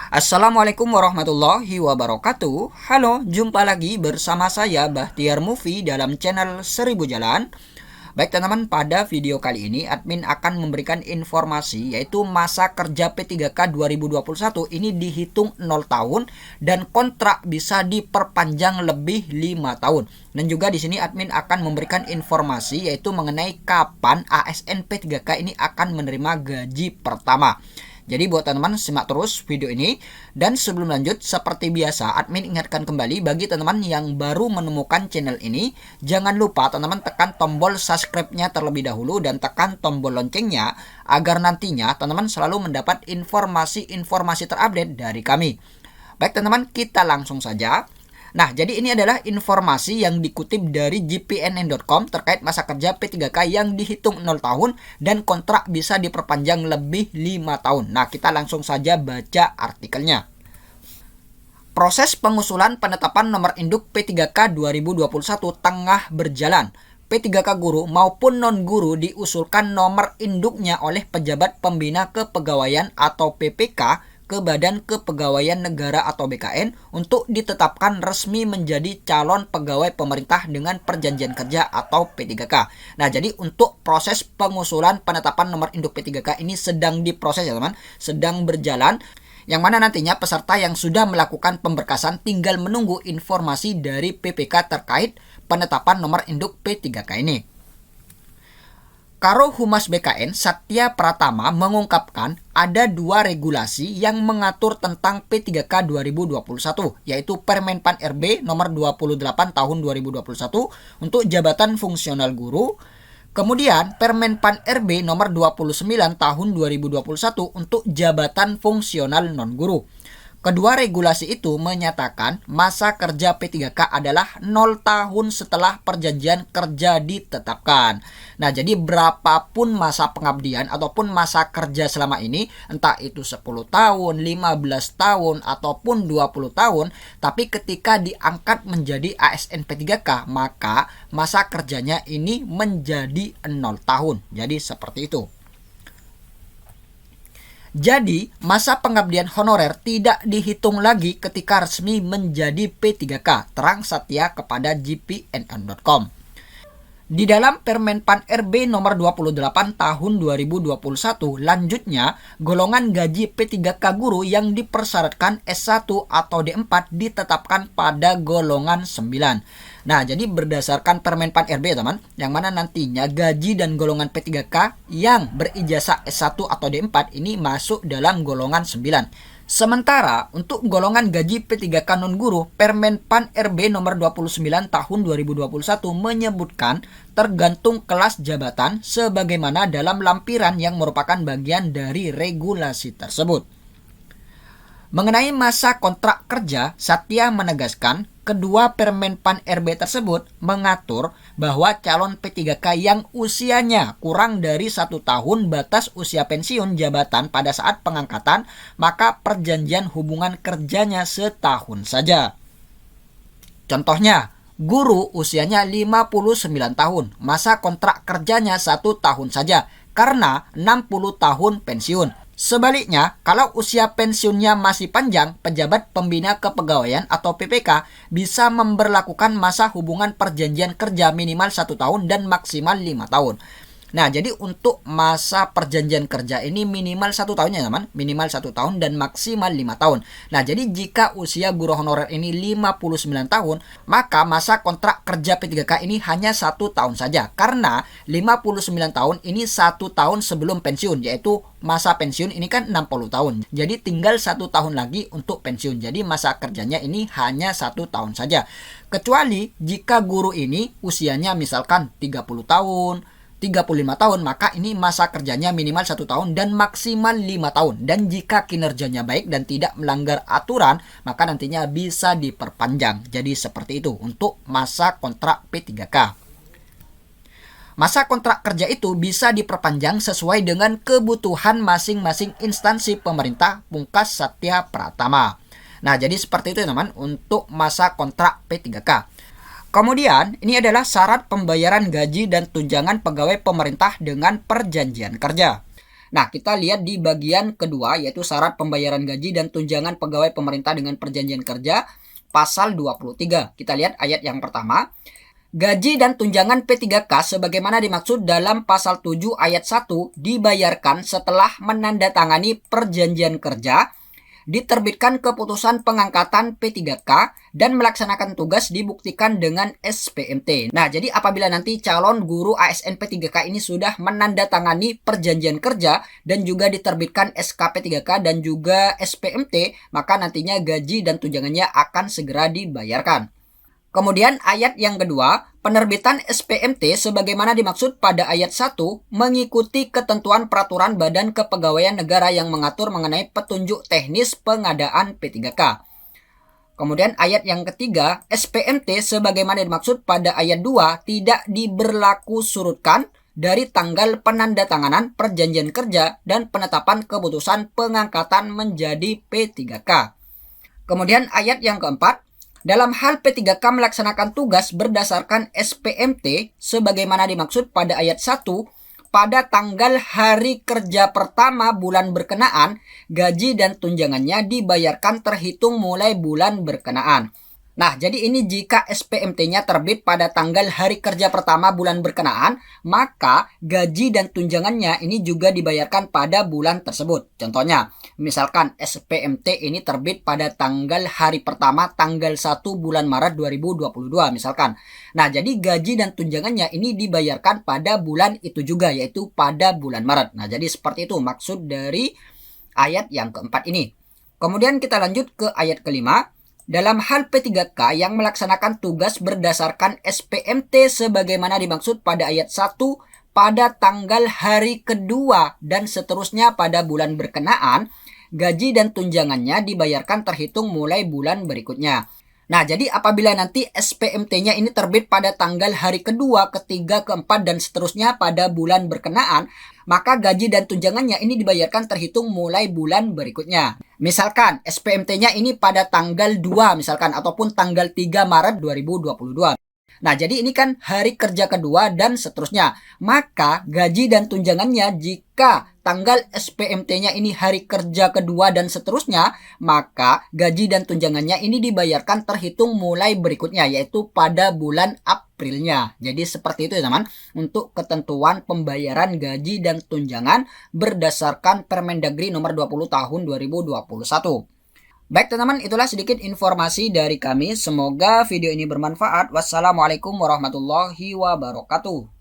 Assalamualaikum warahmatullahi wabarakatuh. Halo, jumpa lagi bersama saya Bahtiar Mufi dalam channel 1000 Jalan. Baik teman-teman, pada video kali ini admin akan memberikan informasi yaitu masa kerja P3K 2021 ini dihitung 0 tahun dan kontrak bisa diperpanjang lebih 5 tahun. Dan juga di sini admin akan memberikan informasi yaitu mengenai kapan ASN P3K ini akan menerima gaji pertama. Jadi buat teman-teman simak terus video ini. Dan sebelum lanjut, seperti biasa admin ingatkan kembali bagi teman-teman yang baru menemukan channel ini, jangan lupa teman-teman tekan tombol subscribe-nya terlebih dahulu dan tekan tombol loncengnya agar nantinya teman-teman selalu mendapat informasi-informasi terupdate dari kami. Baik teman-teman, kita langsung saja. Nah, jadi ini adalah informasi yang dikutip dari gpnn.com terkait masa kerja P3K yang dihitung 0 tahun dan kontrak bisa diperpanjang lebih 5 tahun. Nah, kita langsung saja baca artikelnya. Proses pengusulan penetapan nomor induk P3K 2021 tengah berjalan. P3K guru maupun non-guru diusulkan nomor induknya oleh pejabat pembina kepegawaian atau PPK ke Badan Kepegawaian Negara atau BKN untuk ditetapkan resmi menjadi calon pegawai pemerintah dengan perjanjian kerja atau P3K. Nah, jadi untuk proses pengusulan penetapan nomor induk P3K ini sedang diproses ya teman, sedang berjalan. Yang mana nantinya peserta yang sudah melakukan pemberkasan tinggal menunggu informasi dari PPK terkait penetapan nomor induk P3K ini. Karo Humas BKN Satya Pratama mengungkapkan ada dua regulasi yang mengatur tentang P3K 2021, yaitu Permenpan RB nomor 28 tahun 2021 untuk jabatan fungsional guru, kemudian Permenpan RB nomor 29 tahun 2021 untuk jabatan fungsional non-guru. Kedua regulasi itu menyatakan masa kerja P3K adalah 0 tahun setelah perjanjian kerja ditetapkan. Nah, jadi berapapun masa pengabdian ataupun masa kerja selama ini, entah itu 10 tahun, 15 tahun, ataupun 20 tahun, tapi ketika diangkat menjadi ASN P3K, maka masa kerjanya ini menjadi 0 tahun. Jadi seperti itu. Jadi, masa pengabdian honorer tidak dihitung lagi ketika resmi menjadi P3K, terang Satya kepada gpnn.com. Di dalam Permenpan RB nomor 28 tahun 2021, lanjutnya, golongan gaji P3K guru yang dipersyaratkan S1 atau D4 ditetapkan pada golongan 9. Nah, jadi berdasarkan Permenpan RB teman, yang mana nantinya gaji dan golongan P3K yang berijazah S1 atau D4 ini masuk dalam golongan 9. Sementara untuk golongan gaji P3K non-guru, Permenpan RB nomor 29 tahun 2021 menyebutkan tergantung kelas jabatan sebagaimana dalam lampiran yang merupakan bagian dari regulasi tersebut. Mengenai masa kontrak kerja, Satya menegaskan kedua Permenpan RB tersebut mengatur bahwa calon P3K yang usianya kurang dari 1 tahun batas usia pensiun jabatan pada saat pengangkatan, maka perjanjian hubungan kerjanya setahun saja. Contohnya, guru usianya 59 tahun, masa kontrak kerjanya 1 tahun saja karena 60 tahun pensiun. Sebaliknya, kalau usia pensiunnya masih panjang, pejabat pembina kepegawaian atau PPK bisa memberlakukan masa hubungan perjanjian kerja minimal 1 tahun dan maksimal 5 tahun. Nah, jadi untuk masa perjanjian kerja ini minimal 1 tahun ya teman, minimal 1 tahun dan maksimal 5 tahun. Nah, jadi jika usia guru honorer ini 59 tahun, maka masa kontrak kerja P3K ini hanya 1 tahun saja. Karena 59 tahun ini 1 tahun sebelum pensiun, yaitu masa pensiun ini kan 60 tahun. Jadi tinggal 1 tahun lagi untuk pensiun. Jadi masa kerjanya ini hanya 1 tahun saja. Kecuali jika guru ini usianya misalkan 30 tahun, 35 tahun, maka ini masa kerjanya minimal 1 tahun dan maksimal 5 tahun. Dan jika kinerjanya baik dan tidak melanggar aturan, maka nantinya bisa diperpanjang. Jadi seperti itu untuk masa kontrak P3K. Masa kontrak kerja itu bisa diperpanjang sesuai dengan kebutuhan masing-masing instansi pemerintah, pungkas Satya Pratama. Nah, jadi seperti itu teman untuk masa kontrak P3K. Kemudian, ini adalah syarat pembayaran gaji dan tunjangan pegawai pemerintah dengan perjanjian kerja. Nah, kita lihat di bagian kedua, yaitu syarat pembayaran gaji dan tunjangan pegawai pemerintah dengan perjanjian kerja, pasal 23. Kita lihat ayat yang pertama. Gaji dan tunjangan P3K sebagaimana dimaksud dalam pasal 7 ayat 1 dibayarkan setelah menandatangani perjanjian kerja, diterbitkan keputusan pengangkatan P3K, dan melaksanakan tugas dibuktikan dengan SPMT. Nah, jadi apabila nanti calon guru ASN P3K ini sudah menandatangani perjanjian kerja dan juga diterbitkan SK P3K dan juga SPMT, maka nantinya gaji dan tunjangannya akan segera dibayarkan. Kemudian ayat yang kedua, penerbitan SPMT sebagaimana dimaksud pada ayat 1 mengikuti ketentuan peraturan Badan Kepegawaian Negara yang mengatur mengenai petunjuk teknis pengadaan P3K. Kemudian ayat yang ketiga, SPMT sebagaimana dimaksud pada ayat 2 tidak diberlaku surutkan dari tanggal penandatanganan perjanjian kerja dan penetapan keputusan pengangkatan menjadi P3K. Kemudian ayat yang keempat, dalam hal P3K melaksanakan tugas berdasarkan SPMT sebagaimana dimaksud pada ayat 1, pada tanggal hari kerja pertama bulan berkenaan, gaji dan tunjangannya dibayarkan terhitung mulai bulan berkenaan. Nah, jadi ini jika SPMT-nya terbit pada tanggal hari kerja pertama bulan berkenaan, maka gaji dan tunjangannya ini juga dibayarkan pada bulan tersebut. Contohnya, misalkan SPMT ini terbit pada tanggal hari pertama tanggal 1 bulan Maret 2022 misalkan. Nah, jadi gaji dan tunjangannya ini dibayarkan pada bulan itu juga, yaitu pada bulan Maret. Nah, jadi seperti itu maksud dari ayat yang keempat ini. Kemudian kita lanjut ke ayat kelima. Dalam hal P3K yang melaksanakan tugas berdasarkan SPMT sebagaimana dimaksud pada ayat 1 pada tanggal hari kedua dan seterusnya pada bulan berkenaan, gaji dan tunjangannya dibayarkan terhitung mulai bulan berikutnya. Nah, jadi apabila nanti SPMT-nya ini terbit pada tanggal hari kedua, ketiga, keempat, dan seterusnya pada bulan berkenaan, maka gaji dan tunjangannya ini dibayarkan terhitung mulai bulan berikutnya. Misalkan SPMT-nya ini pada tanggal 2 misalkan, ataupun tanggal 3 Maret 2022. Nah, jadi ini kan hari kerja kedua dan seterusnya. Maka gaji dan tunjangannya jika tanggal SPMT-nya ini hari kerja kedua dan seterusnya, maka gaji dan tunjangannya ini dibayarkan terhitung mulai berikutnya, yaitu pada bulan Aprilnya. Jadi seperti itu ya teman, untuk ketentuan pembayaran gaji dan tunjangan berdasarkan Permendagri nomor 20 tahun 2021. Baik teman-teman, itulah sedikit informasi dari kami. Semoga video ini bermanfaat. Wassalamualaikum warahmatullahi wabarakatuh.